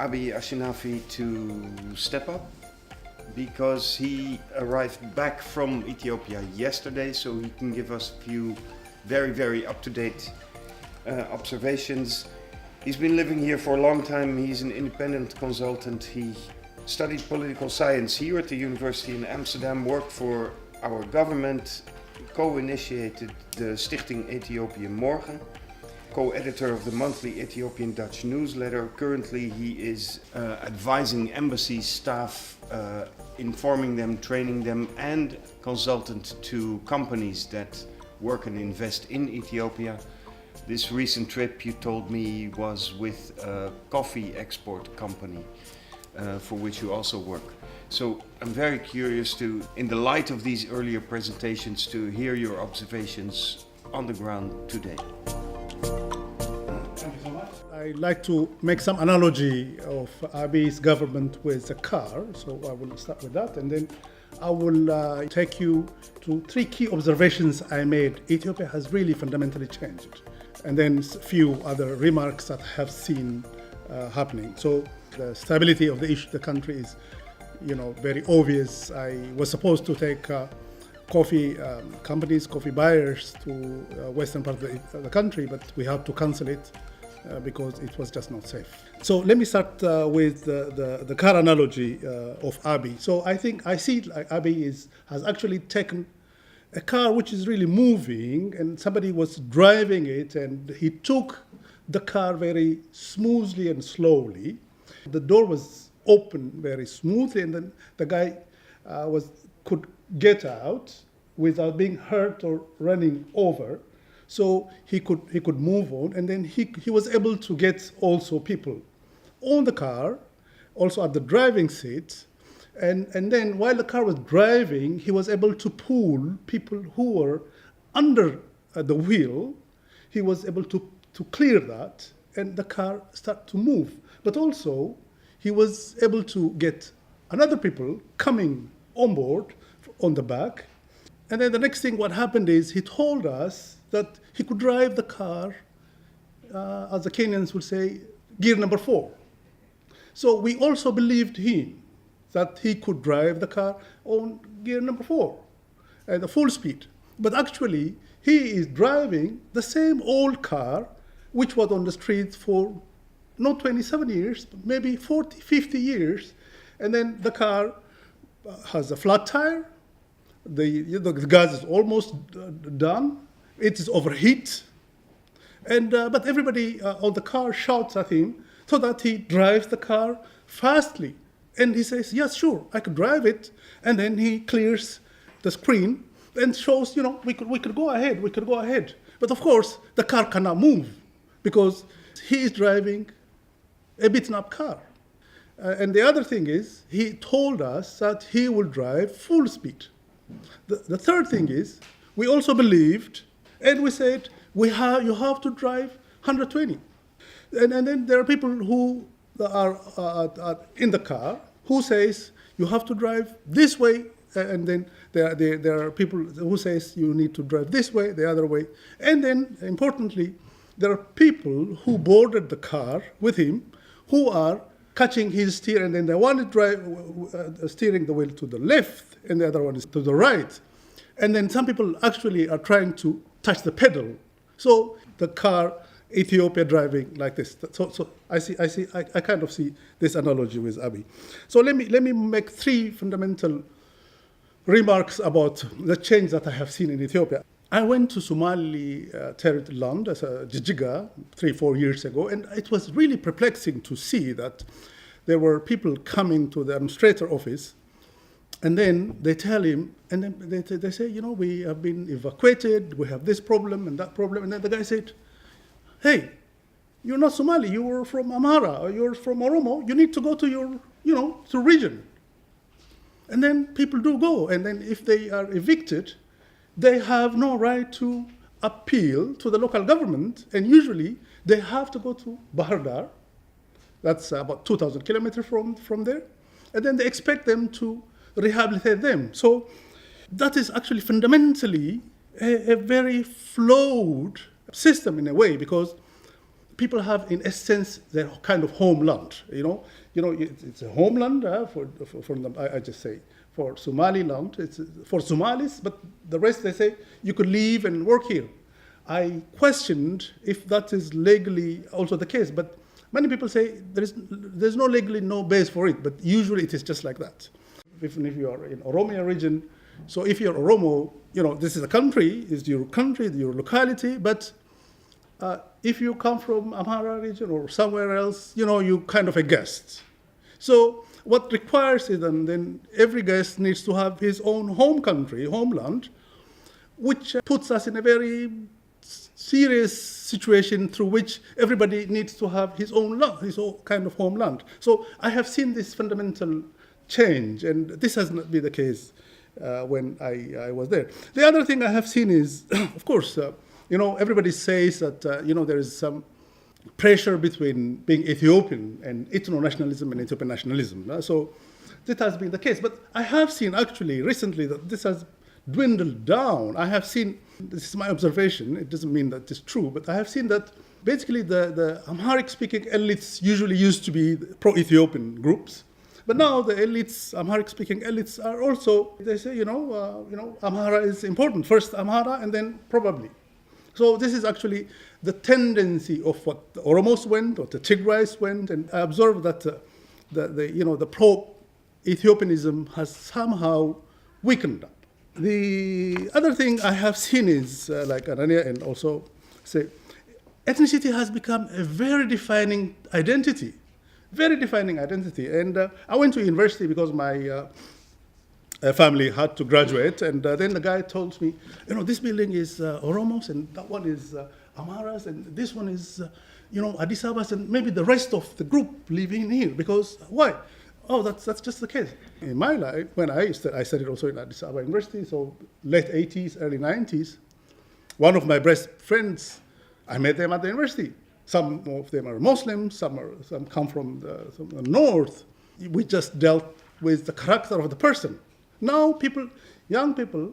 Abiy Ashenafi to step up because he arrived back from Ethiopia yesterday, so he can give us a few very up-to-date observations. He's been living here for a long time. He's an independent consultant. He studied political science here at the university in Amsterdam, worked for our government, co-initiated the Stichting Ethiopië Morgen, co-editor of the monthly Ethiopian Dutch newsletter. Currently he is advising embassy staff, informing them, training them, and consultant to companies that work and invest in Ethiopia. This recent trip, you told me, was with a coffee export company for which you also work. So I'm very curious to, in the light of these earlier presentations, to hear your observations on the ground today. Thank you so much. I'd like to make some analogy of Abiy's government with a car, so I will start with that, and then I will take you to three key observations I made. Ethiopia has really fundamentally changed, and then a few other remarks that I have seen happening. So the stability of the country is, very obvious. I was supposed to take coffee companies, coffee buyers to western part of the country, but we had to cancel it because it was just not safe. So let me start with the car analogy of Abiy. So I see like Abiy has actually taken a car which is really moving, and somebody was driving it, and he took the car very smoothly and slowly. The door was open very smoothly, and then the guy could get out without being hurt or running over. So he could move on, and then he was able to get also people on the car, also at the driving seat. And then while the car was driving, he was able to pull people who were under the wheel. He was able to clear that, and the car started to move. But also, he was able to get another people coming on board on the back. And then the next thing what happened is he told us that he could drive the car, as the Kenyans would say, gear number 4. So we also believed him that he could drive the car on gear number 4 at the full speed. But actually, he is driving the same old car which was on the street for not 27 years, but maybe 40, 50 years. And then the car has a flat tire. The gas is almost done. It is overheat. But everybody on the car shouts at him so that he drives the car fastly. And he says, yes, sure, I could drive it. And then he clears the screen and shows, we could go ahead. But of course, the car cannot move because he is driving a beaten up car. And the other thing is, he told us that he will drive full speed. The third thing is, we also believed, and we said, you have to drive 120. And then there are people who are in the car who says, you have to drive this way, and then there are people who says you need to drive this way, the other way. And then, importantly, there are people who boarded the car with him who are catching his steer, and then the one is steering the wheel to the left, and the other one is to the right. And then some people actually are trying to touch the pedal. So the car, Ethiopia driving like this. So I kind of see this analogy with Abiy. So let me make three fundamental remarks about the change that I have seen in Ethiopia. I went to Somali territory land as a Jijiga 3-4 years ago, and it was really perplexing to see that there were people coming to the administrator office, and then they tell him, and then they say, we have been evacuated, we have this problem and that problem, and then the guy said, hey, you're not Somali, you were from Amhara, or you're from Oromo, you need to go to your, to region. And then people do go, and then if they are evicted, they have no right to appeal to the local government, and usually they have to go to Bahardar, that's about 2,000 kilometers from there, and then they expect them to rehabilitate them. So that is actually fundamentally a very flawed system in a way, because people have, in essence, their kind of homeland. It's a homeland for them. I just say for Somaliland, it's for Somalis, but the rest they say you could live and work here. I questioned if that is legally also the case, but many people say there's no legally no base for it, but usually it is just like that. Even if you are in Oromia region, so if you're Oromo, this is a country, it's your country, your locality, but if you come from Amhara region or somewhere else, you kind of a guest. So what requires is then every guest needs to have his own home country, homeland, which puts us in a very serious situation through which everybody needs to have his own land, his own kind of homeland. So I have seen this fundamental change, and this has not been the case when I was there. The other thing I have seen is, of course, everybody says that, there is some pressure between being Ethiopian and ethno-nationalism and Ethiopian nationalism. So that has been the case. But I have seen actually recently that this has dwindled down. I have seen, this is my observation, it doesn't mean that it's true, but I have seen that basically the Amharic-speaking elites usually used to be pro-Ethiopian groups. But now the elites, Amharic-speaking elites, are also, they say, Amhara is important. First Amhara and then probably. So this is actually the tendency of what the Oromos went, or the Tigrais went, and I observed that the pro-Ethiopianism has somehow weakened up. The other thing I have seen is, like Anania and also say, ethnicity has become a very defining identity. And I went to university because my family had to graduate, and then the guy told me, this building is Oromos, and that one is Amharas, and this one is, Addis Ababas, and maybe the rest of the group living here, because why? Oh, that's just the case. In my life, when I studied also in Addis Ababa University, so late 80s, early 90s, one of my best friends, I met them at the university. Some of them are Muslims, some come from the north. We just dealt with the character of the person. Now young people,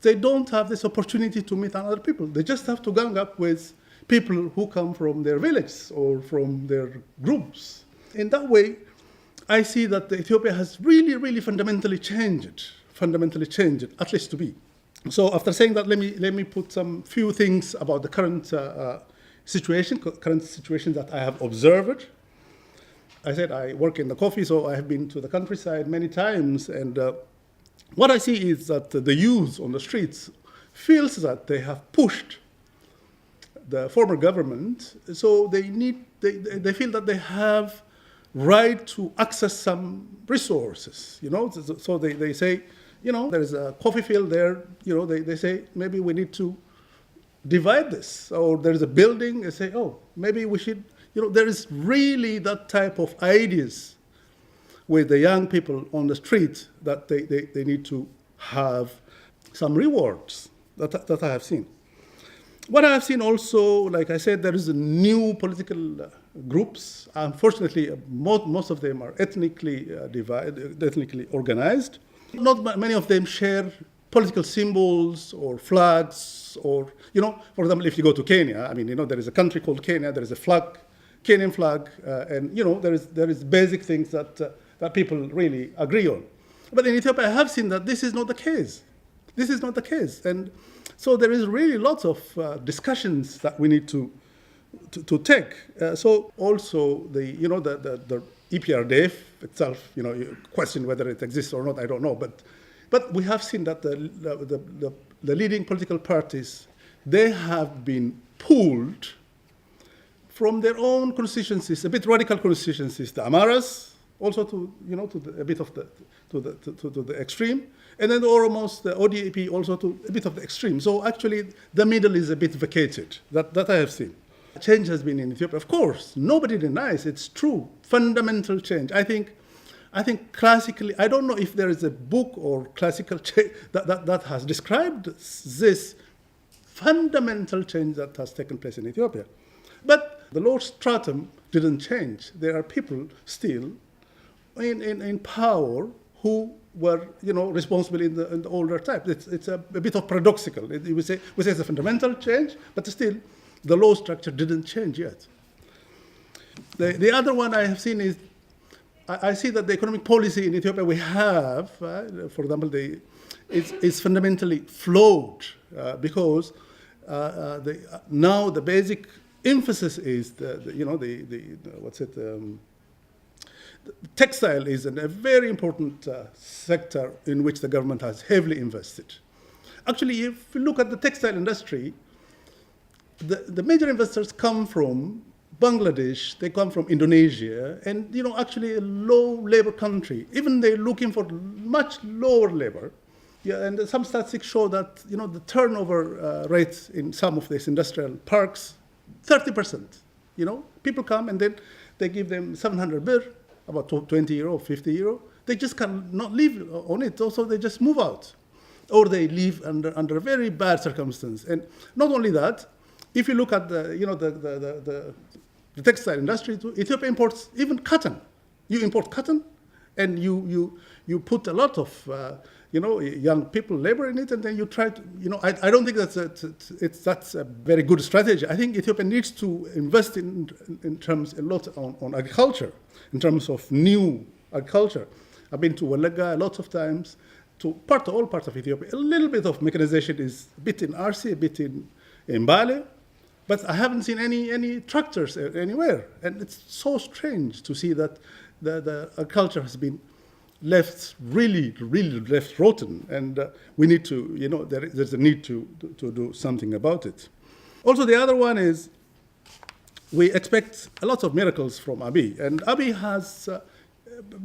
they don't have this opportunity to meet other people. They just have to gang up with people who come from their villages or from their groups. In that way, I see that Ethiopia has really, really fundamentally changed, at least to be. So after saying that, let me put some few things about the current situation that I have observed. I said I work in the coffee, so I have been to the countryside many times, and what I see is that the youth on the streets feels that they have pushed the former government, so they feel that they have right to access some resources, so they say, there is a coffee field there, they say maybe we need to divide this, or there's a building, they say, oh, maybe we should, there is really that type of ideas with the young people on the street that they need to have some rewards that I have seen. What I have seen also, like I said, there is a new political groups. Unfortunately, most of them are ethnically divided, ethnically organized. Not many of them share political symbols or flags, or, for example, if you go to Kenya, there is a country called Kenya, there is a flag, Kenyan flag, and, there is basic things that people really agree on. But in Ethiopia, I have seen that this is not the case. And so there is really lots of discussions that we need to take. So also the EPRDF itself, you question whether it exists or not, I don't know. But we have seen that the leading political parties, they have been pulled from their own constituencies, a bit radical constituencies, the Amaras, also to a bit of to the extreme, and then the Oromos, the ODAP, also to a bit of the extreme. So actually, the middle is a bit vacated. That I have seen. Change has been in Ethiopia. Of course, nobody denies it's true. Fundamental change. I think classically, I don't know if there is a book or classical change that has described this fundamental change that has taken place in Ethiopia. But the lower stratum didn't change. There are people still in power who were, responsible in the older type. It's a bit of paradoxical. We say it's a fundamental change, but still, the law structure didn't change yet. The other one I have seen is, I see that the economic policy in Ethiopia we have, for example, is fundamentally flawed because now the basic emphasis is the textile is a very important sector in which the government has heavily invested. Actually, if you look at the textile industry, the major investors come from Bangladesh, they come from Indonesia, and actually a low labor country. Even they're looking for much lower labor. Yeah, and some statistics show that the turnover rates in some of these industrial parks, 30%. People come and then they give them 700 birr, about 20 euro, 50 euro. They just cannot live on it. Also, they just move out, or they live under very bad circumstances. And not only that, if you look at the textile industry, Ethiopia imports even cotton. You import cotton, and you put a lot of young people labor in it, and then you try to I don't think that's a very good strategy. I think Ethiopia needs to invest in terms a lot on agriculture, in terms of new agriculture. I've been to Walaga a lot of times, to all parts of Ethiopia. A little bit of mechanization is a bit in Arsi, a bit in Mbale, but I haven't seen any tractors anywhere. And it's so strange to see that the agriculture has been left really left rotten, and we need to, there's a need to do something about it. Also, the other one is we expect a lot of miracles from Abiy, and Abiy has a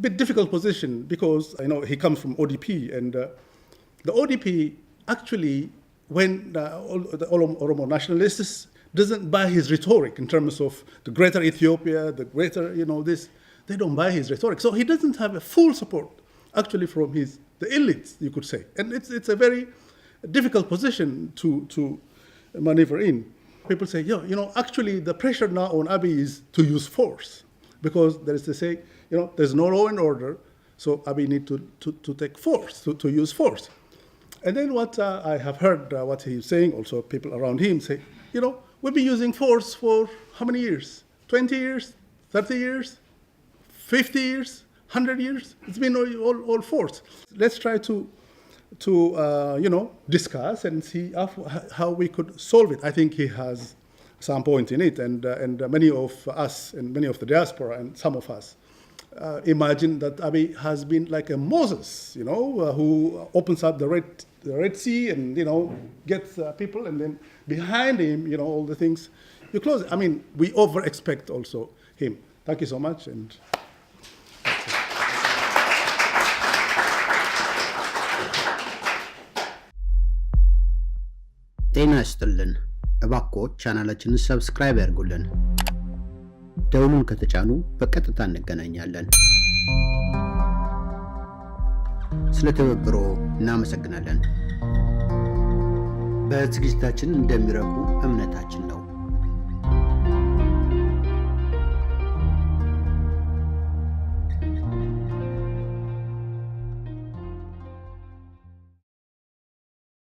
bit difficult position because he comes from ODP, and the ODP actually, when all the Oromo nationalists doesn't buy his rhetoric in terms of the greater Ethiopia, the greater this. They don't buy his rhetoric. So he doesn't have a full support, actually, from the elites, you could say. And it's a very difficult position to maneuver in. People say, actually, the pressure now on Abiy is to use force, because there is to say, there's no law and order, so Abiy need to take force, to use force. And then what I have heard, what he's saying, also people around him say, we've been using force for how many years? 20 years? 30 years? 50 years, 100 years, it's been all forced. Let's try to discuss and see how we could solve it. I think he has some point in it, and many of us and many of the diaspora and some of us imagine that Abiy has been like a Moses, who opens up the Red Sea and gets people, and then behind him, all the things you close. I mean, we over expect also him. Thank you so much. And ጤና ይስጥልን። እባክዎ ቻናላችንን ሰብስክራይብ ያድርጉልን። ደውሉን ከተጫኑ በቀጥታ እንገናኛለን። ስለተባበሩ እናመሰግናለን። በዝግጅታችን እንደሚረኩ እምነታችን ነው።